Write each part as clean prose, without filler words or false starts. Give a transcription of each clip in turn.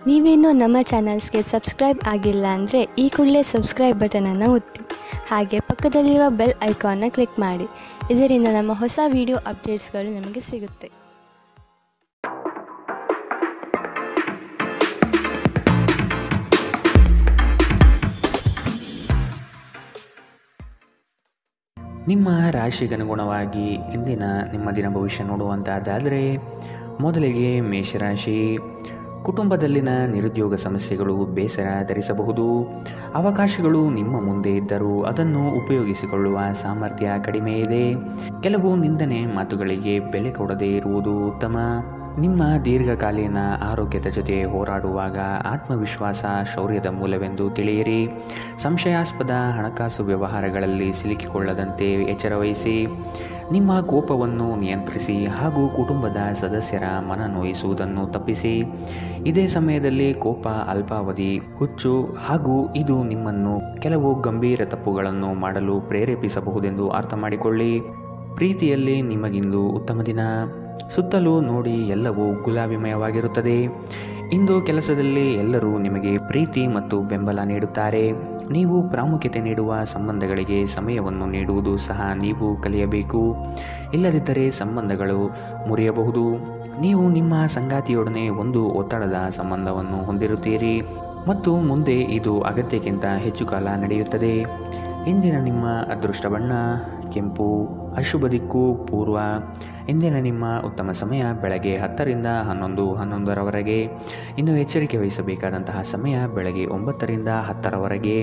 ನೀವೇನೂ ನಮ್ಮ ಚಾನಲ್ಸ್ಗೆ ಸಬ್ಸ್ಕ್ರೈಬ್ ಆಗಿಲ್ಲ ಅಂದರೆ ಈ ಕೂಡಲೇ ಸಬ್ಸ್ಕ್ರೈಬ್ ಬಟನನ್ನು ಒತ್ತಿ. ಹಾಗೆ ಪಕ್ಕದಲ್ಲಿರುವ ಬೆಲ್ ಐಕಾನ್ನ ಕ್ಲಿಕ್ ಮಾಡಿ. ಇದರಿಂದ ನಮ್ಮ ಹೊಸ ವಿಡಿಯೋ ಅಪ್ಡೇಟ್ಸ್ಗಳು ನಿಮಗೆ ಸಿಗುತ್ತೆ. ನಿಮ್ಮ ರಾಶಿಗನುಗುಣವಾಗಿ ಇಂದಿನ ನಿಮ್ಮ ದಿನ ಭವಿಷ್ಯ ನೋಡುವಂತಾದರೆ ಮೊದಲಿಗೆ ಮೇಷರಾಶಿ. ಕುಟುಂಬದಲ್ಲಿನ ನಿರುದ್ಯೋಗ ಸಮಸ್ಯೆಗಳು ಬೇಸರ ಧರಿಸಬಹುದು. ಅವಕಾಶಗಳು ನಿಮ್ಮ ಮುಂದೆ ಇದ್ದರೂ ಅದನ್ನು ಉಪಯೋಗಿಸಿಕೊಳ್ಳುವ ಸಾಮರ್ಥ್ಯ ಕಡಿಮೆ ಇದೆ. ಕೆಲವು ನಿಂದನೆ ಮಾತುಗಳಿಗೆ ಬೆಲೆ ಕೊಡದೇ ಇರುವುದು ಉತ್ತಮ. ನಿಮ್ಮ ದೀರ್ಘಕಾಲೀನ ಆರೋಗ್ಯದ ಜೊತೆ ಹೋರಾಡುವಾಗ ಆತ್ಮವಿಶ್ವಾಸ ಶೌರ್ಯದ ಮೂಲವೆಂದು ತಿಳಿಯಿರಿ. ಸಂಶಯಾಸ್ಪದ ಹಣಕಾಸು ವ್ಯವಹಾರಗಳಲ್ಲಿ ಸಿಲುಕಿಕೊಳ್ಳದಂತೆ ಎಚ್ಚರವಹಿಸಿ. ನಿಮ್ಮ ಕೋಪವನ್ನು ನಿಯಂತ್ರಿಸಿ ಹಾಗೂ ಕುಟುಂಬದ ಸದಸ್ಯರ ಮನ ನೋಯಿಸುವುದನ್ನು ತಪ್ಪಿಸಿ. ಇದೇ ಸಮಯದಲ್ಲಿ ಕೋಪ ಅಲ್ಪಾವಧಿ ಹುಚ್ಚು ಹಾಗೂ ಇದು ನಿಮ್ಮನ್ನು ಕೆಲವು ಗಂಭೀರ ತಪ್ಪುಗಳನ್ನು ಮಾಡಲು ಪ್ರೇರೇಪಿಸಬಹುದೆಂದು ಅರ್ಥ ಮಾಡಿಕೊಳ್ಳಿ. ಪ್ರೀತಿಯಲ್ಲಿ ನಿಮಗಿಂದು ಉತ್ತಮ ದಿನ. ಸುತ್ತಲೂ ನೋಡಿ ಎಲ್ಲವೂ ಗುಲಾಬಿಮಯವಾಗಿರುತ್ತದೆ. ಇಂದು ಕೆಲಸದಲ್ಲಿ ಎಲ್ಲರೂ ನಿಮಗೆ ಪ್ರೀತಿ ಮತ್ತು ಬೆಂಬಲ ನೀಡುತ್ತಾರೆ. ನೀವು ಪ್ರಾಮುಖ್ಯತೆ ನೀಡುವ ಸಂಬಂಧಗಳಿಗೆ ಸಮಯವನ್ನು ನೀಡುವುದು ಸಹ ನೀವು ಕಲಿಯಬೇಕು. ಇಲ್ಲದಿದ್ದರೆ ಸಂಬಂಧಗಳು ಮುರಿಯಬಹುದು. ನೀವು ನಿಮ್ಮ ಸಂಗಾತಿಯೊಡನೆ ಒಂದು ಒತ್ತಡದ ಸಂಬಂಧವನ್ನು ಹೊಂದಿರುತ್ತೀರಿ ಮತ್ತು ಮುಂದೆ ಇದು ಅಗತ್ಯಕ್ಕಿಂತ ಹೆಚ್ಚು ಕಾಲ ನಡೆಯುತ್ತದೆ. ಇಂದಿನ ನಿಮ್ಮ ಅದೃಷ್ಟ ಬಣ್ಣ ಕೆಂಪು. ಅಶುಭ ದಿಕ್ಕು ಪೂರ್ವ. ಇಂದಿನ ನಿಮ್ಮ ಉತ್ತಮ ಸಮಯ ಬೆಳಗ್ಗೆ 10 ರಿಂದ 11 ಇನ್ನು ಎಚ್ಚರಿಕೆ ವಹಿಸಬೇಕಾದಂತಹ ಸಮಯ ಬೆಳಗ್ಗೆ 9 ರಿಂದ 10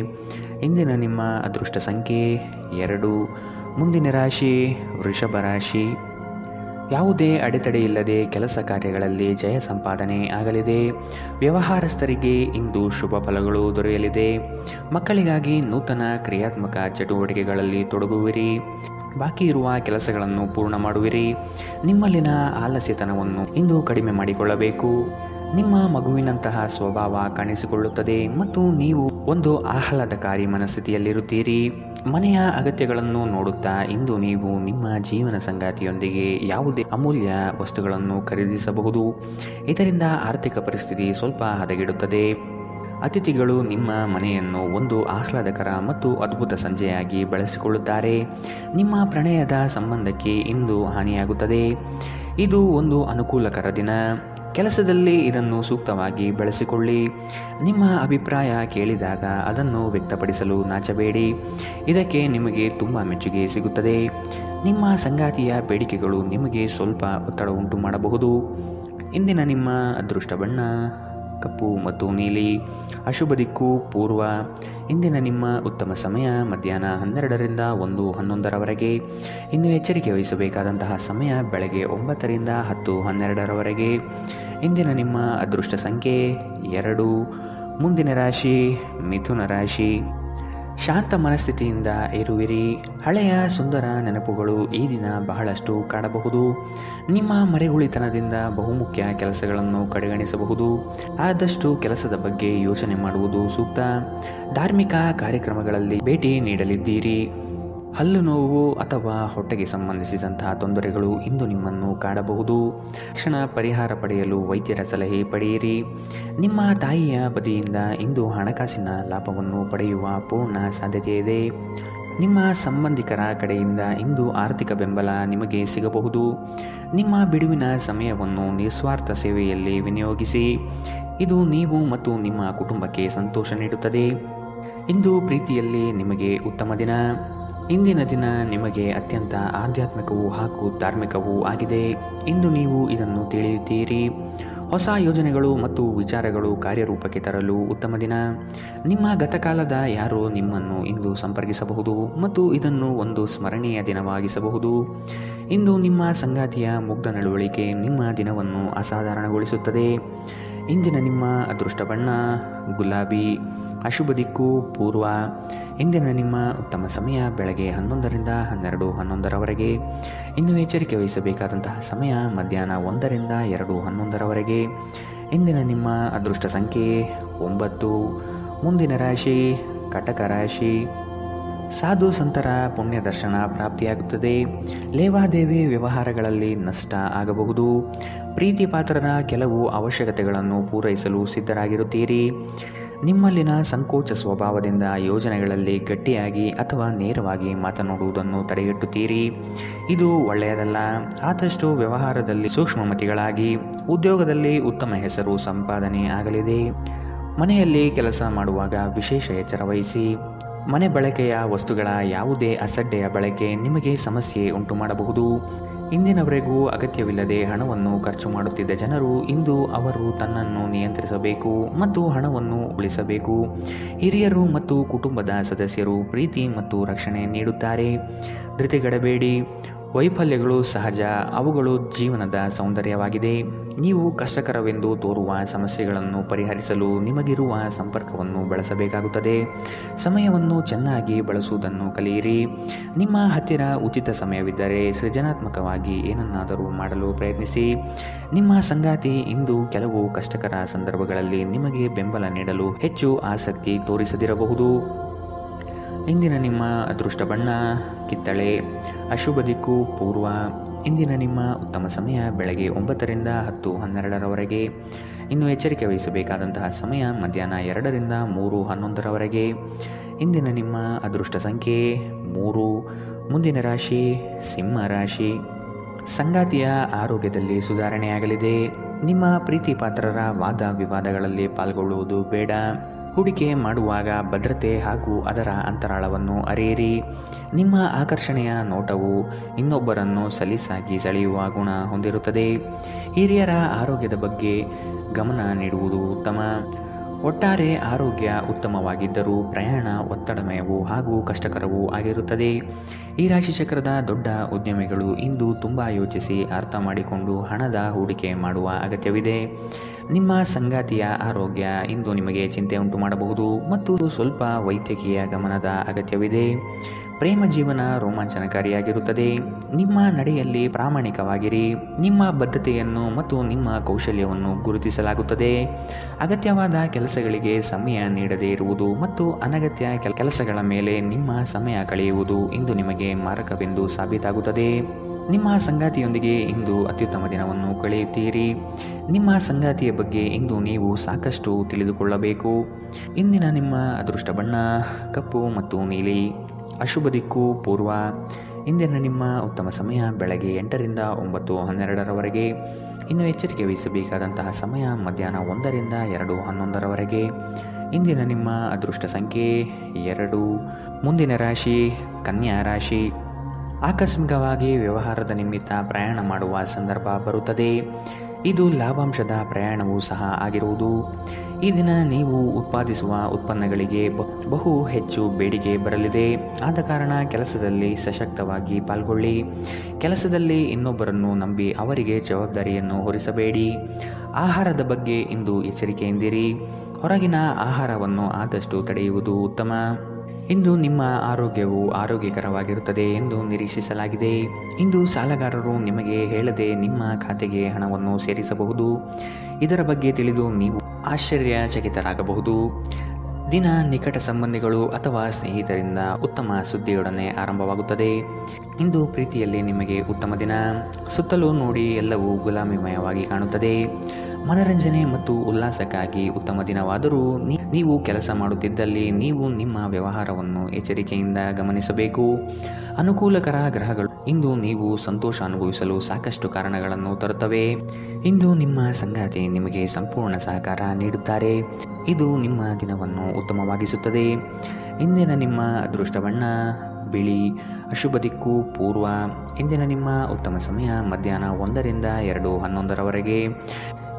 ಇಂದಿನ ನಿಮ್ಮ ಅದೃಷ್ಟ ಸಂಖ್ಯೆ 2. ಮುಂದಿನ ರಾಶಿ ವೃಷಭ ರಾಶಿ. ಯಾವುದೇ ಅಡೆತಡೆ ಇಲ್ಲದೆ ಕೆಲಸ ಕಾರ್ಯಗಳಲ್ಲಿ ಜಯ ಸಂಪಾದನೆ ಆಗಲಿದೆ. ವ್ಯವಹಾರಸ್ಥರಿಗೆ ಇಂದು ಶುಭ ಫಲಗಳು ದೊರೆಯಲಿದೆ. ಮಕ್ಕಳಿಗಾಗಿ ನೂತನ ಕ್ರಿಯಾತ್ಮಕ ಚಟುವಟಿಕೆಗಳಲ್ಲಿ ತೊಡಗುವಿರಿ. ಬಾಕಿ ಇರುವ ಕೆಲಸಗಳನ್ನು ಪೂರ್ಣ ಮಾಡುವಿರಿ. ನಿಮ್ಮಲ್ಲಿನ ಆಲಸ್ಯತನವನ್ನು ಇಂದು ಕಡಿಮೆ ಮಾಡಿಕೊಳ್ಳಬೇಕು. ನಿಮ್ಮ ಮಗುವಿನಂತಹ ಸ್ವಭಾವ ಕಾಣಿಸಿಕೊಳ್ಳುತ್ತದೆ ಮತ್ತು ನೀವು ಒಂದು ಆಹ್ಲಾದಕಾರಿ ಮನಸ್ಥಿತಿಯಲ್ಲಿರುತ್ತೀರಿ. ಮನೆಯ ಅಗತ್ಯಗಳನ್ನು ನೋಡುತ್ತಾ ಇಂದು ನೀವು ನಿಮ್ಮ ಜೀವನ ಸಂಗಾತಿಯೊಂದಿಗೆ ಯಾವುದೇ ಅಮೂಲ್ಯ ವಸ್ತುಗಳನ್ನು ಖರೀದಿಸಬಹುದು. ಇದರಿಂದ ಆರ್ಥಿಕ ಪರಿಸ್ಥಿತಿ ಸ್ವಲ್ಪ ಹದಗೆಡುತ್ತದೆ. ಅತಿಥಿಗಳು ನಿಮ್ಮ ಮನೆಯನ್ನು ಒಂದು ಆಹ್ಲಾದಕರ ಮತ್ತು ಅದ್ಭುತ ಸಂಜೆಯಾಗಿ ಬಳಸಿಕೊಳ್ಳುತ್ತಾರೆ. ನಿಮ್ಮ ಪ್ರಣಯದ ಸಂಬಂಧಕ್ಕೆ ಇಂದು ಹಾನಿಯಾಗುತ್ತದೆ. ಇದು ಒಂದು ಅನುಕೂಲಕರ ದಿನ. ಕೆಲಸದಲ್ಲಿ ಇದನ್ನು ಸೂಕ್ತವಾಗಿ ಬಳಸಿಕೊಳ್ಳಿ. ನಿಮ್ಮ ಅಭಿಪ್ರಾಯ ಕೇಳಿದಾಗ ಅದನ್ನು ವ್ಯಕ್ತಪಡಿಸಲು ನಾಚಬೇಡಿ. ಇದಕ್ಕೆ ನಿಮಗೆ ತುಂಬ ಮೆಚ್ಚುಗೆ ಸಿಗುತ್ತದೆ. ನಿಮ್ಮ ಸಂಗಾತಿಯ ಬೇಡಿಕೆಗಳು ನಿಮಗೆ ಸ್ವಲ್ಪ ಒತ್ತಡ ಉಂಟು ಮಾಡಬಹುದು. ಇಂದಿನ ನಿಮ್ಮ ಅದೃಷ್ಟ ಬಣ್ಣ ಕಪ್ಪು ಮತ್ತು ನೀಲಿ. ಅಶುಭ ದಿಕ್ಕು ಪೂರ್ವ. ಇಂದಿನ ನಿಮ್ಮ ಉತ್ತಮ ಸಮಯ ಮಧ್ಯಾಹ್ನ 12 ರಿಂದ 1:11 ಇನ್ನು ಎಚ್ಚರಿಕೆ ವಹಿಸಬೇಕಾದಂತಹ ಸಮಯ ಬೆಳಗ್ಗೆ 9 ರಿಂದ 10:12 ಇಂದಿನ ನಿಮ್ಮ ಅದೃಷ್ಟ ಸಂಖ್ಯೆ 2. ಮುಂದಿನ ರಾಶಿ ಮಿಥುನ ರಾಶಿ. ಶಾಂತ ಮನಸ್ಥಿತಿಯಿಂದ ಇರುವಿರಿ. ಹಳೆಯ ಸುಂದರ ನೆನಪುಗಳು ಈ ದಿನ ಬಹಳಷ್ಟು ಕಾಡಬಹುದು. ನಿಮ್ಮ ಮರೆಗುಳಿತನದಿಂದ ಬಹುಮುಖ್ಯ ಕೆಲಸಗಳನ್ನು ಕಡೆಗಣಿಸಬಹುದು. ಆದಷ್ಟು ಕೆಲಸದ ಬಗ್ಗೆ ಯೋಚನೆ ಮಾಡುವುದು ಸೂಕ್ತ. ಧಾರ್ಮಿಕ ಕಾರ್ಯಕ್ರಮಗಳಲ್ಲಿ ಭೇಟಿ ನೀಡಲಿದ್ದೀರಿ. ಹಲ್ಲು ನೋವು ಅಥವಾ ಹೊಟ್ಟೆಗೆ ಸಂಬಂಧಿಸಿದಂತಹ ತೊಂದರೆಗಳು ಇಂದು ನಿಮ್ಮನ್ನು ಕಾಡಬಹುದು. ತಕ್ಷಣ ಪರಿಹಾರ ಪಡೆಯಲು ವೈದ್ಯರ ಸಲಹೆ ಪಡೆಯಿರಿ. ನಿಮ್ಮ ತಾಯಿಯ ಬದಿಯಿಂದ ಇಂದು ಹಣಕಾಸಿನ ಲಾಭವನ್ನು ಪಡೆಯುವ ಪೂರ್ಣ ಸಾಧ್ಯತೆ ಇದೆ. ನಿಮ್ಮ ಸಂಬಂಧಿಕರ ಕಡೆಯಿಂದ ಇಂದು ಆರ್ಥಿಕ ಬೆಂಬಲ ನಿಮಗೆ ಸಿಗಬಹುದು. ನಿಮ್ಮ ಬಿಡುವಿನ ಸಮಯವನ್ನು ನಿಸ್ವಾರ್ಥ ಸೇವೆಯಲ್ಲಿ ವಿನಿಯೋಗಿಸಿ. ಇದು ನೀವು ಮತ್ತು ನಿಮ್ಮ ಕುಟುಂಬಕ್ಕೆ ಸಂತೋಷ ನೀಡುತ್ತದೆ. ಇಂದು ಪ್ರೀತಿಯಲ್ಲಿ ನಿಮಗೆ ಉತ್ತಮ ದಿನ. ಇಂದಿನ ದಿನ ನಿಮಗೆ ಅತ್ಯಂತ ಆಧ್ಯಾತ್ಮಿಕವೂ ಹಾಗೂ ಧಾರ್ಮಿಕವೂ ಆಗಿದೆ. ಇಂದು ನೀವು ಇದನ್ನು ತಿಳಿಯುತ್ತೀರಿ. ಹೊಸ ಯೋಜನೆಗಳು ಮತ್ತು ವಿಚಾರಗಳು ಕಾರ್ಯರೂಪಕ್ಕೆ ತರಲು ಉತ್ತಮ ದಿನ. ನಿಮ್ಮ ಗತಕಾಲದ ಯಾರೋ ನಿಮ್ಮನ್ನು ಇಂದು ಸಂಪರ್ಕಿಸಬಹುದು ಮತ್ತು ಇದನ್ನು ಒಂದು ಸ್ಮರಣೀಯ ದಿನವಾಗಿಸಬಹುದು. ಇಂದು ನಿಮ್ಮ ಸಂಗಾತಿಯ ಮುಗ್ಧ ನಡವಳಿಕೆ ನಿಮ್ಮ ದಿನವನ್ನು ಅಸಾಧಾರಣಗೊಳಿಸುತ್ತದೆ. ಇಂದಿನ ನಿಮ್ಮ ಅದೃಷ್ಟ ಬಣ್ಣ ಗುಲಾಬಿ. ಅಶುಭ ದಿಕ್ಕು ಪೂರ್ವ. ಇಂದಿನ ನಿಮ್ಮ ಉತ್ತಮ ಸಮಯ ಬೆಳಗ್ಗೆ 11 ರಿಂದ 12:11 ಇನ್ನು ಎಚ್ಚರಿಕೆ ವಹಿಸಬೇಕಾದಂತಹ ಸಮಯ ಮಧ್ಯಾಹ್ನ 1 ರಿಂದ 2:11 ಇಂದಿನ ನಿಮ್ಮ ಅದೃಷ್ಟ ಸಂಖ್ಯೆ 9. ಮುಂದಿನ ರಾಶಿ ಕಟಕ ರಾಶಿ. ಸಾಧು ಸಂತರ ಪುಣ್ಯ ದರ್ಶನ ಪ್ರಾಪ್ತಿಯಾಗುತ್ತದೆ. ಲೇವಾದೇವಿ ವ್ಯವಹಾರಗಳಲ್ಲಿ ನಷ್ಟ ಆಗಬಹುದು. ಪ್ರೀತಿ ಪಾತ್ರರ ಕೆಲವು ಅವಶ್ಯಕತೆಗಳನ್ನು ಪೂರೈಸಲು ಸಿದ್ಧರಾಗಿರುತ್ತೀರಿ. ನಿಮ್ಮಲ್ಲಿನ ಸಂಕೋಚ ಸ್ವಭಾವದಿಂದ ಯೋಜನೆಗಳಲ್ಲಿ ಗಟ್ಟಿಯಾಗಿ ಅಥವಾ ನೇರವಾಗಿ ಮಾತನಾಡುವುದನ್ನು ತಡೆಗಟ್ಟುತ್ತೀರಿ. ಇದು ಒಳ್ಳೆಯದಲ್ಲ. ಆದಷ್ಟು ವ್ಯವಹಾರದಲ್ಲಿ ಸೂಕ್ಷ್ಮಮತಿಗಳಾಗಿ. ಉದ್ಯೋಗದಲ್ಲಿ ಉತ್ತಮ ಹೆಸರು ಸಂಪಾದನೆ ಆಗಲಿದೆ. ಮನೆಯಲ್ಲಿ ಕೆಲಸ ಮಾಡುವಾಗ ವಿಶೇಷ ಎಚ್ಚರ ವಹಿಸಿ. ಮನೆ ಬಳಕೆಯ ವಸ್ತುಗಳ ಯಾವುದೇ ಅಸಡ್ಡೆಯ ಬಳಕೆ ನಿಮಗೆ ಸಮಸ್ಯೆ ಉಂಟು ಮಾಡಬಹುದು. ಇಂದಿನವರೆಗೂ ಅಗತ್ಯವಿಲ್ಲದೆ ಹಣವನ್ನು ಖರ್ಚು ಮಾಡುತ್ತಿದ್ದ ಜನರು ಇಂದು ಅವರು ತನ್ನನ್ನು ನಿಯಂತ್ರಿಸಬೇಕು ಮತ್ತು ಹಣವನ್ನು ಉಳಿಸಬೇಕು. ಹಿರಿಯರು ಮತ್ತು ಕುಟುಂಬದ ಸದಸ್ಯರು ಪ್ರೀತಿ ಮತ್ತು ರಕ್ಷಣೆ ನೀಡುತ್ತಾರೆ. ಧೃತಿಗೆಡಬೇಡಿ. ವೈಫಲ್ಯಗಳು ಸಹಜ, ಅವುಗಳು ಜೀವನದ ಸೌಂದರ್ಯವಾಗಿದೆ. ನೀವು ಕಷ್ಟಕರವೆಂದು ತೋರುವ ಸಮಸ್ಯೆಗಳನ್ನು ಪರಿಹರಿಸಲು ನಿಮಗಿರುವ ಸಂಪರ್ಕವನ್ನು ಬಳಸಬೇಕಾಗುತ್ತದೆ. ಸಮಯವನ್ನು ಚೆನ್ನಾಗಿ ಬಳಸುವುದನ್ನು ಕಲಿಯಿರಿ. ನಿಮ್ಮ ಹತ್ತಿರ ಉಚಿತ ಸಮಯವಿದ್ದರೆ ಸೃಜನಾತ್ಮಕವಾಗಿ ಏನನ್ನಾದರೂ ಮಾಡಲು ಪ್ರಯತ್ನಿಸಿ. ನಿಮ್ಮ ಸಂಗಾತಿ ಇಂದು ಕೆಲವು ಕಷ್ಟಕರ ಸಂದರ್ಭಗಳಲ್ಲಿ ನಿಮಗೆ ಬೆಂಬಲ ನೀಡಲು ಹೆಚ್ಚು ಆಸಕ್ತಿ ತೋರಿಸದಿರಬಹುದು. ಇಂದಿನ ನಿಮ್ಮ ಅದೃಷ್ಟ ಬಣ್ಣ ಕಿತ್ತಳೆ. ಅಶುಭ ದಿಕ್ಕು ಪೂರ್ವ. ಇಂದಿನ ನಿಮ್ಮ ಉತ್ತಮ ಸಮಯ ಬೆಳಗ್ಗೆ 9ರಿಂದ 10:12ರವರೆಗೆ. ಇನ್ನು ಎಚ್ಚರಿಕೆ ವಹಿಸಬೇಕಾದಂತಹ ಸಮಯ ಮಧ್ಯಾಹ್ನ 2ರಿಂದ 3:11ರವರೆಗೆ. ಇಂದಿನ ನಿಮ್ಮ ಅದೃಷ್ಟ ಸಂಖ್ಯೆ 3. ಮುಂದಿನ ರಾಶಿ ಸಿಂಹ ರಾಶಿ. ಸಂಗಾತಿಯ ಆರೋಗ್ಯದಲ್ಲಿ ಸುಧಾರಣೆಯಾಗಲಿದೆ. ನಿಮ್ಮ ಪ್ರೀತಿ ಪಾತ್ರರ ವಾದ ವಿವಾದಗಳಲ್ಲಿ ಪಾಲ್ಗೊಳ್ಳುವುದು ಬೇಡ. ಹೂಡಿಕೆ ಮಾಡುವಾಗ ಭದ್ರತೆ ಹಾಗೂ ಅದರ ಅಂತರಾಳವನ್ನು ಅರಿಯಿರಿ. ನಿಮ್ಮ ಆಕರ್ಷಣೆಯ ನೋಟವು ಇನ್ನೊಬ್ಬರನ್ನು ಸಲೀಸಾಗಿ ಸೆಳೆಯುವ ಗುಣ ಹೊಂದಿರುತ್ತದೆ. ಹಿರಿಯರ ಆರೋಗ್ಯದ ಬಗ್ಗೆ ಗಮನ ನೀಡುವುದು ಉತ್ತಮ. ಒಟ್ಟಾರೆ ಆರೋಗ್ಯ ಉತ್ತಮವಾಗಿದ್ದರೂ ಪ್ರಯಾಣ ಒತ್ತಡಮಯವೂ ಹಾಗೂ ಕಷ್ಟಕರವೂ ಆಗಿರುತ್ತದೆ. ಈ ರಾಶಿಚಕ್ರದ ದೊಡ್ಡ ಉದ್ಯಮಿಗಳು ಇಂದು ತುಂಬ ಯೋಚಿಸಿ ಅರ್ಥ ಮಾಡಿಕೊಂಡು ಹಣದ ಹೂಡಿಕೆ ಮಾಡುವ ಅಗತ್ಯವಿದೆ. ನಿಮ್ಮ ಸಂಗಾತಿಯ ಆರೋಗ್ಯ ಇಂದು ನಿಮಗೆ ಚಿಂತೆ ಉಂಟು ಮಾಡಬಹುದು ಮತ್ತು ಸ್ವಲ್ಪ ವೈದ್ಯಕೀಯ ಗಮನದ ಅಗತ್ಯವಿದೆ. ಪ್ರೇಮ ಜೀವನ ರೋಮಾಂಚನಕಾರಿಯಾಗಿರುತ್ತದೆ. ನಿಮ್ಮ ನಡೆಯಲ್ಲಿ ಪ್ರಾಮಾಣಿಕವಾಗಿರಿ. ನಿಮ್ಮ ಬದ್ಧತೆಯನ್ನು ಮತ್ತು ನಿಮ್ಮ ಕೌಶಲ್ಯವನ್ನು ಗುರುತಿಸಲಾಗುತ್ತದೆ. ಅಗತ್ಯವಾದ ಕೆಲಸಗಳಿಗೆ ಸಮಯ ನೀಡದೇ ಇರುವುದು ಮತ್ತು ಅನಗತ್ಯ ಕೆಲಸಗಳ ಮೇಲೆ ನಿಮ್ಮ ಸಮಯ ಕಳೆಯುವುದು ಇಂದು ನಿಮಗೆ ಮಾರಕವೆಂದು ಸಾಬೀತಾಗುತ್ತದೆ. ನಿಮ್ಮ ಸಂಗಾತಿಯೊಂದಿಗೆ ಇಂದು ಅತ್ಯುತ್ತಮ ದಿನವನ್ನು ಕಳೆಯುತ್ತೀರಿ. ನಿಮ್ಮ ಸಂಗಾತಿಯ ಬಗ್ಗೆ ಇಂದು ನೀವು ಸಾಕಷ್ಟು ತಿಳಿದುಕೊಳ್ಳಬೇಕು. ಇಂದಿನ ನಿಮ್ಮ ಅದೃಷ್ಟ ಬಣ್ಣ ಕಪ್ಪು ಮತ್ತು ನೀಲಿ. ಅಶುಭ ದಿಕ್ಕು ಪೂರ್ವ. ಇಂದಿನ ನಿಮ್ಮ ಉತ್ತಮ ಸಮಯ ಬೆಳಗ್ಗೆ 8ರಿಂದ 9:12ರವರೆಗೆ. ಇನ್ನು ಎಚ್ಚರಿಕೆ ವಹಿಸಬೇಕಾದಂತಹ ಸಮಯ ಮಧ್ಯಾಹ್ನ 1ರಿಂದ 2:11ರವರೆಗೆ. ಇಂದಿನ ನಿಮ್ಮ ಅದೃಷ್ಟ ಸಂಖ್ಯೆ 2. ಮುಂದಿನ ರಾಶಿ ಕನ್ಯಾ ರಾಶಿ. ಆಕಸ್ಮಿಕವಾಗಿ ವ್ಯವಹಾರದ ನಿಮಿತ್ತ ಪ್ರಯಾಣ ಮಾಡುವ ಸಂದರ್ಭ ಬರುತ್ತದೆ. ಇದು ಲಾಭಾಂಶದ ಪ್ರಯಾಣವೂ ಸಹ ಆಗಿರುವುದು. ಈ ದಿನ ನೀವು ಉತ್ಪಾದಿಸುವ ಉತ್ಪನ್ನಗಳಿಗೆ ಬಹು ಹೆಚ್ಚು ಬೇಡಿಕೆ ಬರಲಿದೆ. ಆದ ಕಾರಣ ಕೆಲಸದಲ್ಲಿ ಸಶಕ್ತವಾಗಿ ಪಾಲ್ಗೊಳ್ಳಿ. ಕೆಲಸದಲ್ಲಿ ಇನ್ನೊಬ್ಬರನ್ನು ನಂಬಿ ಅವರಿಗೆ ಜವಾಬ್ದಾರಿಯನ್ನು ಹೊರಿಸಬೇಡಿ. ಆಹಾರದ ಬಗ್ಗೆ ಇಂದು ಎಚ್ಚರಿಕೆಯಿಂದಿರಿ. ಹೊರಗಿನ ಆಹಾರವನ್ನು ಆದಷ್ಟು ತಡೆಯುವುದು ಉತ್ತಮ. ಇಂದು ನಿಮ್ಮ ಆರೋಗ್ಯವು ಆರೋಗ್ಯಕರವಾಗಿರುತ್ತದೆ ಎಂದು ನಿರೀಕ್ಷಿಸಲಾಗಿದೆ. ಇಂದು ಸಾಲಗಾರರು ನಿಮಗೆ ಹೇಳದೆ ನಿಮ್ಮ ಖಾತೆಗೆ ಹಣವನ್ನು ಸೇರಿಸಬಹುದು. ಇದರ ಬಗ್ಗೆ ತಿಳಿದು ನೀವು ಆಶ್ಚರ್ಯಚಕಿತರಾಗಬಹುದು. ದಿನ ನಿಕಟ ಸಂಬಂಧಿಗಳು ಅಥವಾ ಸ್ನೇಹಿತರಿಂದ ಉತ್ತಮ ಸುದ್ದಿಯೊಡನೆ ಆರಂಭವಾಗುತ್ತದೆ. ಇಂದು ಪ್ರೀತಿಯಲ್ಲಿ ನಿಮಗೆ ಉತ್ತಮ ದಿನ. ಸುತ್ತಲೂ ನೋಡಿ ಎಲ್ಲವೂ ಗುಲಾಮಿಮಯವಾಗಿ ಕಾಣುತ್ತದೆ. ಮನರಂಜನೆ ಮತ್ತು ಉಲ್ಲಾಸಕ್ಕಾಗಿ ಉತ್ತಮ ದಿನವಾದರೂ ನೀವು ಕೆಲಸ ಮಾಡುತ್ತಿದ್ದಲ್ಲಿ ನೀವು ನಿಮ್ಮ ವ್ಯವಹಾರವನ್ನು ಎಚ್ಚರಿಕೆಯಿಂದ ಗಮನಿಸಬೇಕು. ಅನುಕೂಲಕರ ಗ್ರಹಗಳು ಇಂದು ನೀವು ಸಂತೋಷ ಅನುಭವಿಸಲು ಸಾಕಷ್ಟು ಕಾರಣಗಳನ್ನು ತರುತ್ತವೆ. ಇಂದು ನಿಮ್ಮ ಸಂಗಾತಿ ನಿಮಗೆ ಸಂಪೂರ್ಣ ಸಹಕಾರ ನೀಡುತ್ತಾರೆ. ಇದು ನಿಮ್ಮ ದಿನವನ್ನು ಉತ್ತಮವಾಗಿಸುತ್ತದೆ. ಇಂದಿನ ನಿಮ್ಮ ಅದೃಷ್ಟ ಬಣ್ಣ ಬಿಳಿ. ಅಶುಭ ದಿಕ್ಕು ಪೂರ್ವ. ಇಂದಿನ ನಿಮ್ಮ ಉತ್ತಮ ಸಮಯ ಮಧ್ಯಾಹ್ನ 1ರಿಂದ 2:11ರವರೆಗೆ.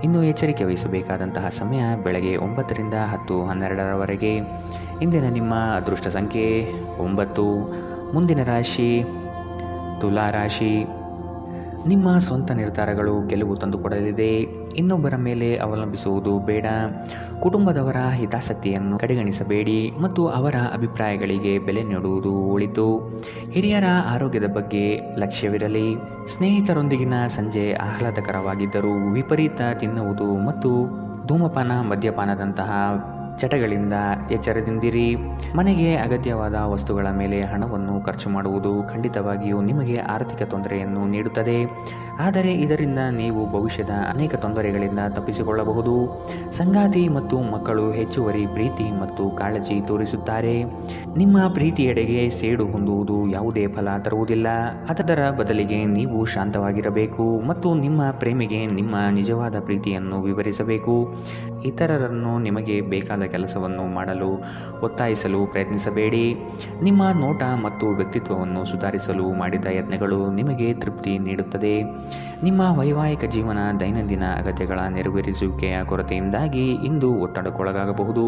ಇನ್ನು ಎಚ್ಚರಿಕೆ ವಹಿಸಬೇಕಾದಂತಹ ಸಮಯ ಬೆಳಗ್ಗೆ 9ರಿಂದ 10:12ರವರೆಗೆ. ಇಂದಿನ ನಿಮ್ಮ ಅದೃಷ್ಟ ಸಂಖ್ಯೆ 9. ಮುಂದಿನ ರಾಶಿ ತುಲಾ ರಾಶಿ. ನಿಮ್ಮ ಸ್ವಂತ ನಿರ್ಧಾರಗಳು ಗೆಲುವು ತಂದುಕೊಡಲಿದೆ. ಇನ್ನೊಬ್ಬರ ಮೇಲೆ ಅವಲಂಬಿಸುವುದು ಬೇಡ. ಕುಟುಂಬದವರ ಹಿತಾಸಕ್ತಿಯನ್ನು ಕಡೆಗಣಿಸಬೇಡಿ ಮತ್ತು ಅವರ ಅಭಿಪ್ರಾಯಗಳಿಗೆ ಬೆಲೆ ನೀಡುವುದು ಒಳಿತು. ಹಿರಿಯರ ಆರೋಗ್ಯದ ಬಗ್ಗೆ ಲಕ್ಷ್ಯವಿರಲಿ. ಸ್ನೇಹಿತರೊಂದಿಗಿನ ಸಂಜೆ ಆಹ್ಲಾದಕರವಾಗಿದ್ದರೂ ವಿಪರೀತ ತಿನ್ನುವುದು ಮತ್ತು ಧೂಮಪಾನ ಮದ್ಯಪಾನದಂತಹ ಚಟಗಳಿಂದ ಎಚ್ಚರದಿಂದಿರಿ. ಮನೆಗೆ ಅಗತ್ಯವಾದ ವಸ್ತುಗಳ ಮೇಲೆ ಹಣವನ್ನು ಖರ್ಚು ಮಾಡುವುದು ಖಂಡಿತವಾಗಿಯೂ ನಿಮಗೆ ಆರ್ಥಿಕ ತೊಂದರೆಯನ್ನು ನೀಡುತ್ತದೆ. ಆದರೆ ಇದರಿಂದ ನೀವು ಭವಿಷ್ಯದ ಅನೇಕ ತೊಂದರೆಗಳಿಂದ ತಪ್ಪಿಸಿಕೊಳ್ಳಬಹುದು. ಸಂಗಾತಿ ಮತ್ತು ಮಕ್ಕಳು ಹೆಚ್ಚುವರಿ ಪ್ರೀತಿ ಮತ್ತು ಕಾಳಜಿ ತೋರಿಸುತ್ತಾರೆ. ನಿಮ್ಮ ಪ್ರೀತಿಯೆಡೆಗೆ ಸೇಡು ಹೊಂದುವುದು ಯಾವುದೇ ಫಲ ತರುವುದಿಲ್ಲ. ಅದರ ಬದಲಿಗೆ ನೀವು ಶಾಂತವಾಗಿರಬೇಕು ಮತ್ತು ನಿಮ್ಮ ಪ್ರೇಮಿಗೆ ನಿಮ್ಮ ನಿಜವಾದ ಪ್ರೀತಿಯನ್ನು ವಿವರಿಸಬೇಕು. ಇತರರನ್ನು ನಿಮಗೆ ಬೇಕಾದ ಕೆಲಸವನ್ನು ಮಾಡಲು ಒತ್ತಾಯಿಸಲು ಪ್ರಯತ್ನಿಸಬೇಡಿ. ನಿಮ್ಮ ನೋಟ ಮತ್ತು ವ್ಯಕ್ತಿತ್ವವನ್ನು ಸುಧಾರಿಸಲು ಮಾಡಿದ ಯತ್ನಗಳು ನಿಮಗೆ ತೃಪ್ತಿ ನೀಡುತ್ತದೆ. ನಿಮ್ಮ ವೈವಾಹಿಕ ಜೀವನ ದೈನಂದಿನ ಅಗತ್ಯಗಳ ನೆರವೇರಿಸುವಿಕೆಯ ಕೊರತೆಯಿಂದಾಗಿ ಇಂದು ಒತ್ತಡಕ್ಕೊಳಗಾಗಬಹುದು.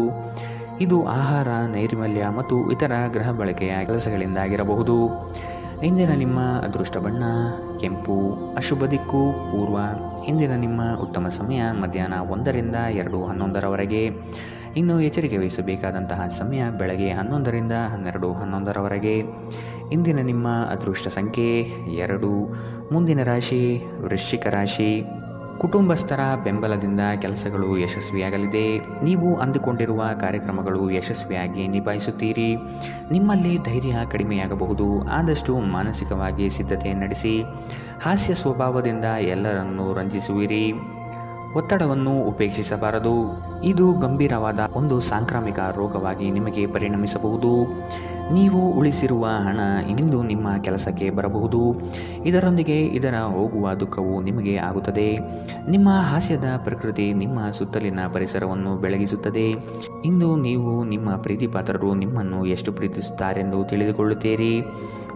ಇದು ಆಹಾರ, ನೈರ್ಮಲ್ಯ ಮತ್ತು ಇತರ ಗೃಹ ಬಳಕೆಯ ಕೆಲಸಗಳಿಂದಾಗಿರಬಹುದು. ಇಂದಿನ ನಿಮ್ಮ ಅದೃಷ್ಟ ಬಣ್ಣ ಕೆಂಪು. ಅಶುಭ ದಿಕ್ಕು ಪೂರ್ವ. ಇಂದಿನ ನಿಮ್ಮ ಉತ್ತಮ ಸಮಯ ಮಧ್ಯಾಹ್ನ 1 ರಿಂದ 2:11 ಇನ್ನು ಎಚ್ಚರಿಕೆ ವಹಿಸಬೇಕಾದಂತಹ ಸಮಯ ಬೆಳಗ್ಗೆ 11 ರಿಂದ 12:11 ಇಂದಿನ ನಿಮ್ಮ ಅದೃಷ್ಟ ಸಂಖ್ಯೆ 2. ಮುಂದಿನ ರಾಶಿ ವೃಶ್ಚಿಕ ರಾಶಿ. ಕುಟುಂಬಸ್ಥರ ಬೆಂಬಲದಿಂದ ಕೆಲಸಗಳು ಯಶಸ್ವಿಯಾಗಲಿದೆ. ನೀವು ಅಂದುಕೊಂಡಿರುವ ಕಾರ್ಯಕ್ರಮಗಳು ಯಶಸ್ವಿಯಾಗಿ ನಿಭಾಯಿಸುತ್ತೀರಿ. ನಿಮ್ಮಲ್ಲಿ ಧೈರ್ಯ ಕಡಿಮೆಯಾಗಬಹುದು. ಆದಷ್ಟು ಮಾನಸಿಕವಾಗಿ ಸಿದ್ಧತೆ ನಡೆಸಿ. ಹಾಸ್ಯ ಸ್ವಭಾವದಿಂದ ಎಲ್ಲರನ್ನೂ ರಂಜಿಸುವಿರಿ. ಒತ್ತಡವನ್ನು ಉಪೇಕ್ಷಿಸಬಾರದು. ಇದು ಗಂಭೀರವಾದ ಒಂದು ಸಾಂಕ್ರಾಮಿಕ ರೋಗವಾಗಿ ನಿಮಗೆ ಪರಿಣಮಿಸಬಹುದು. ನೀವು ಉಳಿಸಿರುವ ಹಣ ಇಂದು ನಿಮ್ಮ ಕೆಲಸಕ್ಕೆ ಬರಬಹುದು. ಇದರೊಂದಿಗೆ ಇದರ ಹೋಗುವ ದುಃಖವು ನಿಮಗೆ ಆಗುತ್ತದೆ. ನಿಮ್ಮ ಹಾಸ್ಯದ ಪ್ರಕೃತಿ ನಿಮ್ಮ ಸುತ್ತಲಿನ ಪರಿಸರವನ್ನು ಬೆಳಗಿಸುತ್ತದೆ. ಇಂದು ನೀವು ನಿಮ್ಮ ಪ್ರೀತಿಪಾತ್ರರು ನಿಮ್ಮನ್ನು ಎಷ್ಟು ಪ್ರೀತಿಸುತ್ತಾರೆಂದು ತಿಳಿದುಕೊಳ್ಳುತ್ತೀರಿ.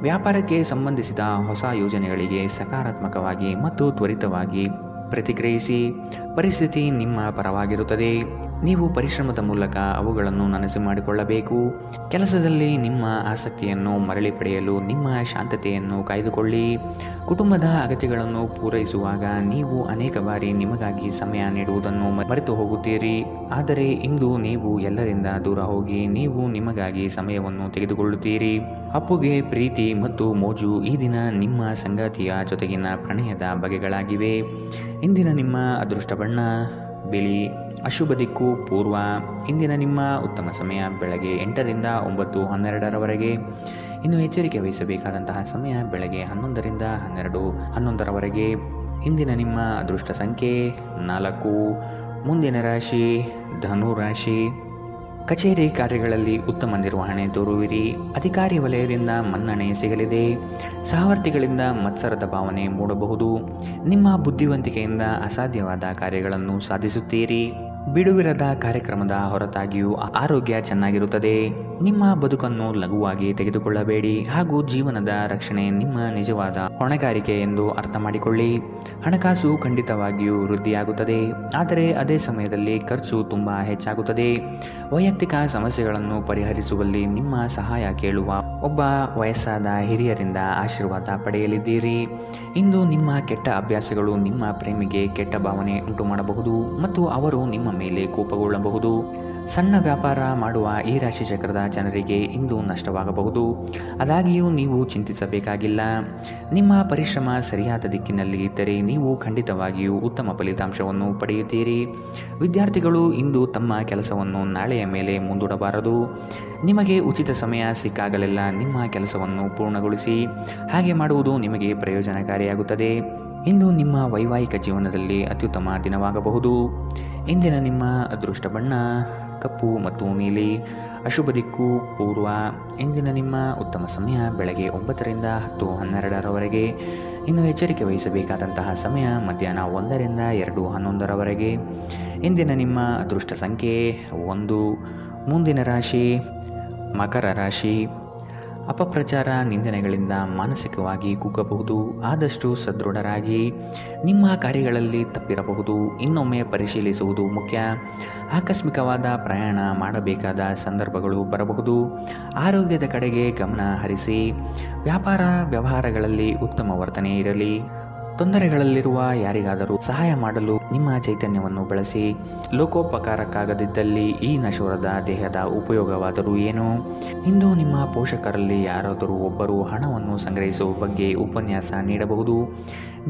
ವ್ಯಾಪಾರಕ್ಕೆ ಸಂಬಂಧಿಸಿದ ಹೊಸ ಯೋಜನೆಗಳಿಗೆ ಸಕಾರಾತ್ಮಕವಾಗಿ ಮತ್ತು ತ್ವರಿತವಾಗಿ ಪ್ರತಿಕ್ರಿಯಿಸಿ. ಪರಿಸ್ಥಿತಿ ನಿಮ್ಮ ಪರವಾಗಿರುತ್ತದೆ. ನೀವು ಪರಿಶ್ರಮದ ಮೂಲಕ ಅವುಗಳನ್ನು ನನಸು ಮಾಡಿಕೊಳ್ಳಬೇಕು. ಕೆಲಸದಲ್ಲಿ ನಿಮ್ಮ ಆಸಕ್ತಿಯನ್ನು ಮರಳಿ ಪಡೆಯಲು ನಿಮ್ಮ ಶಾಂತತೆಯನ್ನು ಕಾಯ್ದುಕೊಳ್ಳಿ. ಕುಟುಂಬದ ಅಗತ್ಯಗಳನ್ನು ಪೂರೈಸುವಾಗ ನೀವು ಅನೇಕ ಬಾರಿ ನಿಮಗಾಗಿ ಸಮಯ ನೀಡುವುದನ್ನು ಮರೆತು ಹೋಗುತ್ತೀರಿ. ಆದರೆ ಇಂದು ನೀವು ಎಲ್ಲರಿಂದ ದೂರ ಹೋಗಿ ನೀವು ನಿಮಗಾಗಿ ಸಮಯವನ್ನು ತೆಗೆದುಕೊಳ್ಳುತ್ತೀರಿ. ಅಪ್ಪುಗೆ ಪ್ರೀತಿ ಮತ್ತು ಮೋಜು ಈ ದಿನ ನಿಮ್ಮ ಸಂಗಾತಿಯ ಜೊತೆಗಿನ ಪ್ರಣಯದ ಬಗೆಗಳಾಗಿವೆ. ಇಂದಿನ ನಿಮ್ಮ ಅದೃಷ್ಟ ಬಣ್ಣ ಬಿಳಿ. ಅಶುಭ ದಿಕ್ಕು ಪೂರ್ವ. ಇಂದಿನ ನಿಮ್ಮ ಉತ್ತಮ ಸಮಯ ಬೆಳಗ್ಗೆ 8 ರಿಂದ 9:12 ಇನ್ನು ಎಚ್ಚರಿಕೆ ವಹಿಸಬೇಕಾದಂತಹ ಸಮಯ ಬೆಳಗ್ಗೆ 11 ರಿಂದ 12:11 ಇಂದಿನ ನಿಮ್ಮ ಅದೃಷ್ಟ ಸಂಖ್ಯೆ 4. ಮುಂದಿನ ರಾಶಿ ಧನು ರಾಶಿ. ಕಚೇರಿ ಕಾರ್ಯಗಳಲ್ಲಿ ಉತ್ತಮ ನಿರ್ವಹಣೆ ತೋರುವಿರಿ. ಅಧಿಕಾರಿ ವಲಯದಿಂದ ಮನ್ನಣೆ ಸಿಗಲಿದೆ. ಸಹವರ್ತಿಗಳಿಂದ ಮತ್ಸರದ ಭಾವನೆ ಮೂಡಬಹುದು. ನಿಮ್ಮ ಬುದ್ಧಿವಂತಿಕೆಯಿಂದ ಅಸಾಧ್ಯವಾದ ಕಾರ್ಯಗಳನ್ನು ಸಾಧಿಸುತ್ತೀರಿ. ಬಿಡುವಿರದ ಕಾರ್ಯಕ್ರಮದ ಹೊರತಾಗಿಯೂ ಆರೋಗ್ಯ ಚೆನ್ನಾಗಿರುತ್ತದೆ. ನಿಮ್ಮ ಬದುಕನ್ನು ಲಘುವಾಗಿ ತೆಗೆದುಕೊಳ್ಳಬೇಡಿ ಹಾಗೂ ಜೀವನದ ರಕ್ಷಣೆ ನಿಮ್ಮ ನಿಜವಾದ ಹೊಣೆಗಾರಿಕೆ ಎಂದು ಅರ್ಥ ಮಾಡಿಕೊಳ್ಳಿ. ಹಣಕಾಸು ಖಂಡಿತವಾಗಿಯೂ ವೃದ್ಧಿಯಾಗುತ್ತದೆ, ಆದರೆ ಅದೇ ಸಮಯದಲ್ಲಿ ಖರ್ಚು ತುಂಬ ಹೆಚ್ಚಾಗುತ್ತದೆ. ವೈಯಕ್ತಿಕ ಸಮಸ್ಯೆಗಳನ್ನು ಪರಿಹರಿಸುವಲ್ಲಿ ನಿಮ್ಮ ಸಹಾಯ ಕೇಳುವ ಒಬ್ಬ ವಯಸ್ಸಾದ ಹಿರಿಯರಿಂದ ಆಶೀರ್ವಾದ ಪಡೆಯಲಿದ್ದೀರಿ. ಇಂದು ನಿಮ್ಮ ಕೆಟ್ಟ ಅಭ್ಯಾಸಗಳು ನಿಮ್ಮ ಪ್ರೇಮಿಗೆ ಕೆಟ್ಟ ಭಾವನೆ ಉಂಟು ಮಾಡಬಹುದು ಮತ್ತು ಅವರು ನಿಮ್ಮ ಮೇಲೆ ಕೋಪಗೊಳ್ಳಬಹುದು. ಸಣ್ಣ ವ್ಯಾಪಾರ ಮಾಡುವ ಈ ರಾಶಿ ಚಕ್ರದ ಜನರಿಗೆ ಇಂದು ನಷ್ಟವಾಗಬಹುದು. ಆದಾಗ್ಯೂ ನೀವು ಚಿಂತಿಸಬೇಕಾಗಿಲ್ಲ. ನಿಮ್ಮ ಪರಿಶ್ರಮ ಸರಿಯಾದ ದಿಕ್ಕಿನಲ್ಲಿ ಇದ್ದರೆ ನೀವು ಖಂಡಿತವಾಗಿಯೂ ಉತ್ತಮ ಫಲಿತಾಂಶವನ್ನು ಪಡೆಯುತ್ತೀರಿ. ವಿದ್ಯಾರ್ಥಿಗಳು ಇಂದು ತಮ್ಮ ಕೆಲಸವನ್ನು ನಾಳೆಯ ಮೇಲೆ ಮುಂದೂಡಬಾರದು. ನಿಮಗೆ ಉಚಿತ ಸಮಯ ಸಿಕ್ಕಾಗಲೆಲ್ಲ ನಿಮ್ಮ ಕೆಲಸವನ್ನು ಪೂರ್ಣಗೊಳಿಸಿ. ಹಾಗೆ ಮಾಡುವುದು ನಿಮಗೆ ಪ್ರಯೋಜನಕಾರಿಯಾಗುತ್ತದೆ. ಇಂದು ನಿಮ್ಮ ವೈವಾಹಿಕ ಜೀವನದಲ್ಲಿ ಅತ್ಯುತ್ತಮ ದಿನವಾಗಬಹುದು. ಇಂದಿನ ನಿಮ್ಮ ಅದೃಷ್ಟ ಬಣ್ಣ ಕಪ್ಪು ಮತ್ತು ನೀಲಿ. ಅಶುಭ ದಿಕ್ಕು ಪೂರ್ವ. ಇಂದಿನ ನಿಮ್ಮ ಉತ್ತಮ ಸಮಯ ಬೆಳಗ್ಗೆ 9 ರಿಂದ 10:12 ಇನ್ನು ಎಚ್ಚರಿಕೆ ವಹಿಸಬೇಕಾದಂತಹ ಸಮಯ ಮಧ್ಯಾಹ್ನ 1 ರಿಂದ 2:11 ಇಂದಿನ ನಿಮ್ಮ ಅದೃಷ್ಟ ಸಂಖ್ಯೆ 1. ಮುಂದಿನ ರಾಶಿ ಮಕರ ರಾಶಿ. ಅಪಪ್ರಚಾರ ನಿಂದನೆಗಳಿಂದ ಮಾನಸಿಕವಾಗಿ ಕುಗ್ಗಬಹುದು. ಆದಷ್ಟು ಸದೃಢರಾಗಿ. ನಿಮ್ಮ ಕಾರ್ಯಗಳಲ್ಲಿ ತಪ್ಪಿರಬಹುದು, ಇನ್ನೊಮ್ಮೆ ಪರಿಶೀಲಿಸುವುದು ಮುಖ್ಯ. ಆಕಸ್ಮಿಕವಾದ ಪ್ರಯಾಣ ಮಾಡಬೇಕಾದ ಸಂದರ್ಭಗಳು ಬರಬಹುದು. ಆರೋಗ್ಯದ ಕಡೆಗೆ ಗಮನ ಹರಿಸಿ. ವ್ಯಾಪಾರ ವ್ಯವಹಾರಗಳಲ್ಲಿ ಉತ್ತಮ ವರ್ತನೆ ಇರಲಿ. ತೊಂದರೆಗಳಲ್ಲಿರುವ ಯಾರಿಗಾದರೂ ಸಹಾಯ ಮಾಡಲು ನಿಮ್ಮ ಚೈತನ್ಯವನ್ನು ಬಳಸಿ. ಲೋಕೋಪಕಾರಕ್ಕಾಗದಿದ್ದಲ್ಲಿ ಈ ನಶ್ವರದ ದೇಹದ ಉಪಯೋಗವಾದರೂ ಏನು? ಇಂದು ನಿಮ್ಮ ಪೋಷಕರಲ್ಲಿ ಯಾರಾದರೂ ಒಬ್ಬರು ಹಣವನ್ನು ಸಂಗ್ರಹಿಸುವ ಬಗ್ಗೆ ಉಪನ್ಯಾಸ ನೀಡಬಹುದು.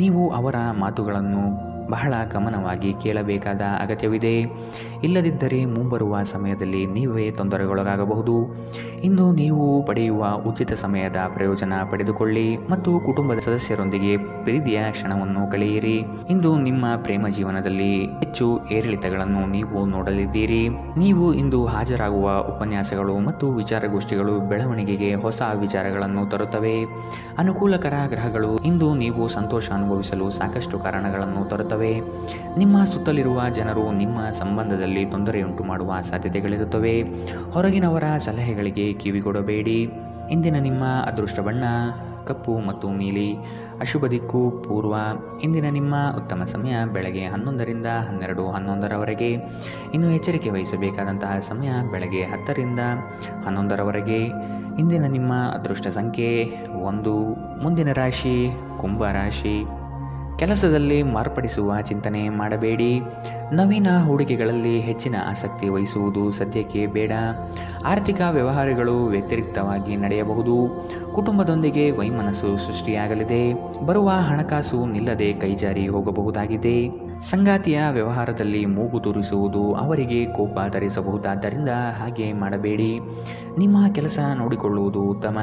ನೀವು ಅವರ ಮಾತುಗಳನ್ನು ಬಹಳ ಗಮನವಾಗಿ ಕೇಳಬೇಕಾದ ಅಗತ್ಯವಿದೆ. ಇಲ್ಲದಿದ್ದರೆ ಮುಂಬರುವ ಸಮಯದಲ್ಲಿ ನೀವೇ ತೊಂದರೆಗೊಳಗಾಗಬಹುದು. ಇಂದು ನೀವು ಪಡೆಯುವ ಉಚಿತ ಸಮಯದ ಪ್ರಯೋಜನ ಪಡೆದುಕೊಳ್ಳಿ ಮತ್ತು ಕುಟುಂಬದ ಸದಸ್ಯರೊಂದಿಗೆ ಪ್ರೀತಿಯ ಕ್ಷಣವನ್ನು ಕಳೆಯಿರಿ. ಇಂದು ನಿಮ್ಮ ಪ್ರೇಮ ಜೀವನದಲ್ಲಿ ಹೆಚ್ಚು ಏರಿಳಿತಗಳನ್ನು ನೀವು ನೋಡಲಿದ್ದೀರಿ. ನೀವು ಇಂದು ಹಾಜರಾಗುವ ಉಪನ್ಯಾಸಗಳು ಮತ್ತು ವಿಚಾರಗೋಷ್ಠಿಗಳು ಬೆಳವಣಿಗೆಗೆ ಹೊಸ ವಿಚಾರಗಳನ್ನು ತರುತ್ತವೆ. ಅನುಕೂಲಕರ ಗ್ರಹಗಳು ಇಂದು ನೀವು ಸಂತೋಷ ಅನುಭವಿಸಲು ಸಾಕಷ್ಟು ಕಾರಣಗಳನ್ನು ತರುತ್ತವೆ. ನಿಮ್ಮ ಸುತ್ತಲಿರುವ ಜನರು ನಿಮ್ಮ ಸಂಬಂಧದಲ್ಲಿ ತೊಂದರೆಯುಂಟು ಮಾಡುವ ಸಾಧ್ಯತೆಗಳಿರುತ್ತವೆ. ಹೊರಗಿನವರ ಸಲಹೆಗಳಿಗೆ ಕಿವಿಗೊಡಬೇಡಿ. ಇಂದಿನ ನಿಮ್ಮ ಅದೃಷ್ಟ ಬಣ್ಣ ಕಪ್ಪು ಮತ್ತು ನೀಲಿ. ಅಶುಭ ದಿಕ್ಕು ಪೂರ್ವ. ಇಂದಿನ ನಿಮ್ಮ ಉತ್ತಮ ಸಮಯ ಬೆಳಗ್ಗೆ 11ರಿಂದ 12:11ರವರೆಗೆ. ಇನ್ನು ಎಚ್ಚರಿಕೆ ವಹಿಸಬೇಕಾದಂತಹ ಸಮಯ ಬೆಳಗ್ಗೆ 10ರಿಂದ 11ರವರೆಗೆ. ಇಂದಿನ ನಿಮ್ಮ ಅದೃಷ್ಟ ಸಂಖ್ಯೆ 1. ಮುಂದಿನ ರಾಶಿ ಕುಂಭ ರಾಶಿ. ಕೆಲಸದಲ್ಲಿ ಮಾರ್ಪಡಿಸುವ ಚಿಂತನೆ ಮಾಡಬೇಡಿ. ನವೀನ ಹೂಡಿಕೆಗಳಲ್ಲಿ ಹೆಚ್ಚಿನ ಆಸಕ್ತಿ ವಹಿಸುವುದು ಸದ್ಯಕ್ಕೆ ಬೇಡ. ಆರ್ಥಿಕ ವ್ಯವಹಾರಗಳು ವ್ಯತಿರಿಕ್ತವಾಗಿ ನಡೆಯಬಹುದು. ಕುಟುಂಬದೊಂದಿಗೆ ವೈಮನಸ್ಸು ಸೃಷ್ಟಿಯಾಗಲಿದೆ. ಬರುವ ಹಣಕಾಸು ನಿಲ್ಲದೆ ಕೈಜಾರಿ ಹೋಗಬಹುದಾಗಿದೆ. ಸಂಗಾತಿಯ ವ್ಯವಹಾರದಲ್ಲಿ ಮೂಗು ತೂರಿಸುವುದು ಅವರಿಗೆ ಕೋಪ ತರಿಸಬಹುದಾದ್ದರಿಂದ ಹಾಗೆ ಮಾಡಬೇಡಿ. ನಿಮ್ಮ ಕೆಲಸ ನೋಡಿಕೊಳ್ಳುವುದು ಉತ್ತಮ.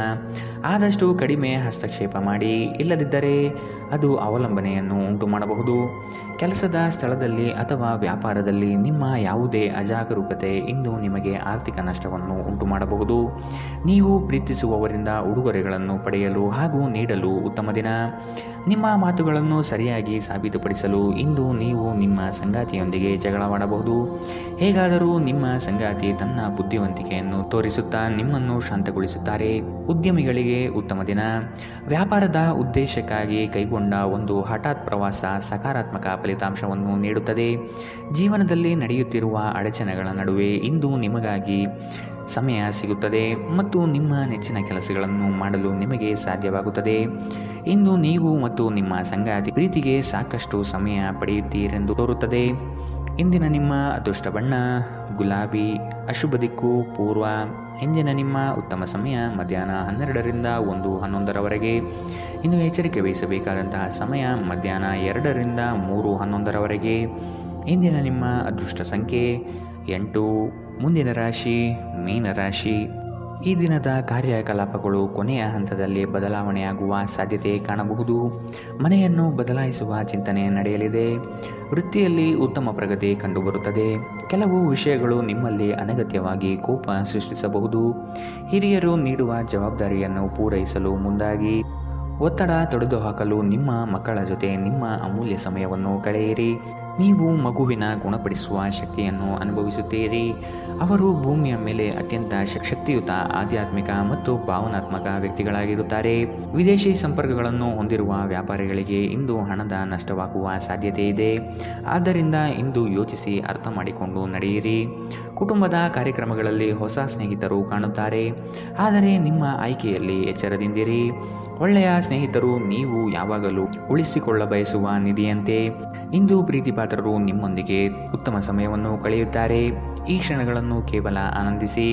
ಆದಷ್ಟು ಕಡಿಮೆ ಹಸ್ತಕ್ಷೇಪ ಮಾಡಿ, ಇಲ್ಲದಿದ್ದರೆ ಅದು ಅವಲಂಬನೆಯನ್ನು ಉಂಟು ಮಾಡಬಹುದು. ಕೆಲಸದ ಸ್ಥಳದಲ್ಲಿ ಅಥವಾ ವ್ಯಾಪಾರದಲ್ಲಿ ನಿಮ್ಮ ಯಾವುದೇ ಅಜಾಗರೂಕತೆ ಇಂದು ನಿಮಗೆ ಆರ್ಥಿಕ ನಷ್ಟವನ್ನು ಉಂಟು ಮಾಡಬಹುದು. ನೀವು ಪ್ರೀತಿಸುವವರಿಂದ ಉಡುಗೊರೆಗಳನ್ನು ಪಡೆಯಲು ಹಾಗೂ ನೀಡಲು ಉತ್ತಮ ದಿನ. ನಿಮ್ಮ ಮಾತುಗಳನ್ನು ಸರಿಯಾಗಿ ಸಾಬೀತುಪಡಿಸಲು ಇಂದು ನೀವು ನಿಮ್ಮ ಸಂಗಾತಿಯೊಂದಿಗೆ ಜಗಳವಾಡಬಹುದು. ಹೇಗಾದರೂ ನಿಮ್ಮ ಸಂಗಾತಿ ತನ್ನ ಬುದ್ಧಿವಂತಿಕೆಯನ್ನು ತೋರಿಸುತ್ತಾ ನಿಮ್ಮನ್ನು ಶಾಂತಗೊಳಿಸುತ್ತಾರೆ. ಉದ್ಯಮಿಗಳಿಗೆ ಉತ್ತಮ ದಿನ. ವ್ಯಾಪಾರದ ಉದ್ದೇಶಕ್ಕಾಗಿ ಕೈಗೊಂಡ ಒಂದು ಹಠಾತ್ ಪ್ರವಾಸ ಸಕಾರಾತ್ಮಕ ಫಲಿತಾಂಶವನ್ನು ನೀಡುತ್ತದೆ. ಜೀವನದಲ್ಲಿ ನಡೆಯುತ್ತಿರುವ ಅಡಚಣೆಗಳ ನಡುವೆ ಇಂದು ನಿಮಗಾಗಿ ಸಮಯ ಸಿಗುತ್ತದೆ ಮತ್ತು ನಿಮ್ಮ ನೆಚ್ಚಿನ ಕೆಲಸಗಳನ್ನು ಮಾಡಲು ನಿಮಗೆ ಸಾಧ್ಯವಾಗುತ್ತದೆ. ಇಂದು ನೀವು ಮತ್ತು ನಿಮ್ಮ ಸಂಗಾತಿ ಪ್ರೀತಿಗೆ ಸಾಕಷ್ಟು ಸಮಯ ಪಡೆಯುತ್ತೀರೆಂದು ತೋರುತ್ತದೆ. ಇಂದಿನ ನಿಮ್ಮ ಅದೃಷ್ಟ ಬಣ್ಣ ಗುಲಾಬಿ. ಅಶುಭ ದಿಕ್ಕು ಪೂರ್ವ. ಇಂದಿನ ನಿಮ್ಮ ಉತ್ತಮ ಸಮಯ ಮಧ್ಯಾಹ್ನ 12ರಿಂದ 1:11ರವರೆಗೆ. ಇನ್ನು ಎಚ್ಚರಿಕೆ ವಹಿಸಬೇಕಾದಂತಹ ಸಮಯ ಮಧ್ಯಾಹ್ನ 2ರಿಂದ 3:11ರವರೆಗೆ. ಇಂದಿನ ನಿಮ್ಮ ಅದೃಷ್ಟ ಸಂಖ್ಯೆ 8. ಮುಂದಿನ ರಾಶಿ ಮೀನರಾಶಿ. ಈ ದಿನದ ಕಾರ್ಯಕಲಾಪಗಳು ಕೊನೆಯ ಹಂತದಲ್ಲಿ ಬದಲಾವಣೆಯಾಗುವ ಸಾಧ್ಯತೆ ಕಾಣಬಹುದು. ಮನೆಯನ್ನು ಬದಲಾಯಿಸುವ ಚಿಂತನೆ ನಡೆಯಲಿದೆ. ವೃತ್ತಿಯಲ್ಲಿ ಉತ್ತಮ ಪ್ರಗತಿ ಕಂಡುಬರುತ್ತದೆ. ಕೆಲವು ವಿಷಯಗಳು ನಿಮ್ಮಲ್ಲಿ ಅನಗತ್ಯವಾಗಿ ಕೋಪ ಸೃಷ್ಟಿಸಬಹುದು. ಹಿರಿಯರು ನೀಡುವ ಜವಾಬ್ದಾರಿಯನ್ನು ಪೂರೈಸಲು ಮುಂದಾಗಿ. ಒತ್ತಡ ತೊಡೆದುಹಾಕಲು ನಿಮ್ಮ ಮಕ್ಕಳ ಜೊತೆ ನಿಮ್ಮ ಅಮೂಲ್ಯ ಸಮಯವನ್ನು ಕಳೆಯಿರಿ. ನೀವು ಮಗುವಿನ ಗುಣಪಡಿಸುವ ಶಕ್ತಿಯನ್ನು ಅನುಭವಿಸುತ್ತೀರಿ. ಅವರು ಭೂಮಿಯ ಮೇಲೆ ಅತ್ಯಂತ ಶಕ್ತಿಯುತ ಆಧ್ಯಾತ್ಮಿಕ ಮತ್ತು ಭಾವನಾತ್ಮಕ ವ್ಯಕ್ತಿಗಳಾಗಿರುತ್ತಾರೆ. ವಿದೇಶಿ ಸಂಪರ್ಕಗಳನ್ನು ಹೊಂದಿರುವ ವ್ಯಾಪಾರಿಗಳಿಗೆ ಇಂದು ಹಣದ ನಷ್ಟವಾಗುವ ಸಾಧ್ಯತೆ ಇದೆ. ಆದ್ದರಿಂದ ಇಂದು ಯೋಚಿಸಿ ಅರ್ಥ ಮಾಡಿಕೊಂಡು ನಡೆಯಿರಿ. ಕುಟುಂಬದ ಕಾರ್ಯಕ್ರಮಗಳಲ್ಲಿ ಹೊಸ ಸ್ನೇಹಿತರು ಕಾಣುತ್ತಾರೆ. ಆದರೆ ನಿಮ್ಮ ಆಯ್ಕೆಯಲ್ಲಿ ಎಚ್ಚರದಿಂದಿರಿ. ಒಳ್ಳೆಯ ಸ್ನೇಹಿತರು ನೀವು ಯಾವಾಗಲೂ ಉಳಿಸಿಕೊಳ್ಳ ಬಯಸುವ ನಿಧಿಯಂತೆ. ಇಂದು ಪ್ರೀತಿಪಾತ್ರರು ನಿಮ್ಮೊಂದಿಗೆ ಉತ್ತಮ ಸಮಯವನ್ನು ಕಳೆಯುತ್ತಾರೆ. ಈ ಕ್ಷಣಗಳನ್ನು ಕೇವಲ ಆನಂದಿಸಿ.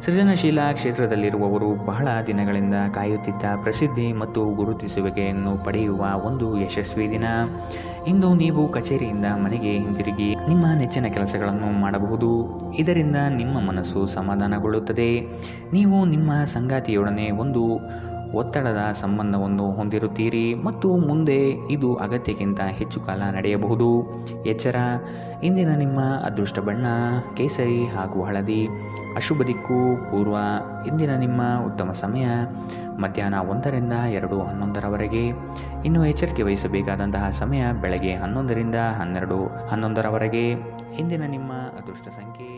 ಸೃಜನಶೀಲ ಕ್ಷೇತ್ರದಲ್ಲಿರುವವರು ಬಹಳ ದಿನಗಳಿಂದ ಕಾಯುತ್ತಿದ್ದ ಪ್ರಸಿದ್ಧಿ ಮತ್ತು ಗುರುತಿಸುವಿಕೆಯನ್ನು ಪಡೆಯುವ ಒಂದು ಯಶಸ್ವಿ ದಿನ. ಇಂದು ನೀವು ಕಚೇರಿಯಿಂದ ಮನೆಗೆ ಹಿಂತಿರುಗಿ ನಿಮ್ಮ ನೆಚ್ಚಿನ ಕೆಲಸಗಳನ್ನು ಮಾಡಬಹುದು. ಇದರಿಂದ ನಿಮ್ಮ ಮನಸ್ಸು ಸಮಾಧಾನಗೊಳ್ಳುತ್ತದೆ. ನೀವು ನಿಮ್ಮ ಸಂಗಾತಿಯೊಡನೆ ಒಂದು ಒತ್ತಡದ ಸಂಬಂಧವನ್ನು ಹೊಂದಿರುತ್ತೀರಿ ಮತ್ತು ಮುಂದೆ ಇದು ಅಗತ್ಯಕ್ಕಿಂತ ಹೆಚ್ಚು ಕಾಲ ನಡೆಯಬಹುದು. ಎಚ್ಚರ. ಇಂದಿನ ನಿಮ್ಮ ಅದೃಷ್ಟ ಬಣ್ಣ ಕೇಸರಿ ಹಾಗೂ ಹಳದಿ. ಅಶುಭ ದಿಕ್ಕು ಪೂರ್ವ. ಇಂದಿನ ನಿಮ್ಮ ಉತ್ತಮ ಸಮಯ ಮಧ್ಯಾಹ್ನ 1ರಿಂದ 2:11ರವರೆಗೆ. ಇನ್ನು ಎಚ್ಚರಿಕೆ ವಹಿಸಬೇಕಾದಂತಹ ಸಮಯ ಬೆಳಗ್ಗೆ 11ರಿಂದ 12:11ರವರೆಗೆ. ಇಂದಿನ ನಿಮ್ಮ ಅದೃಷ್ಟ ಸಂಖ್ಯೆ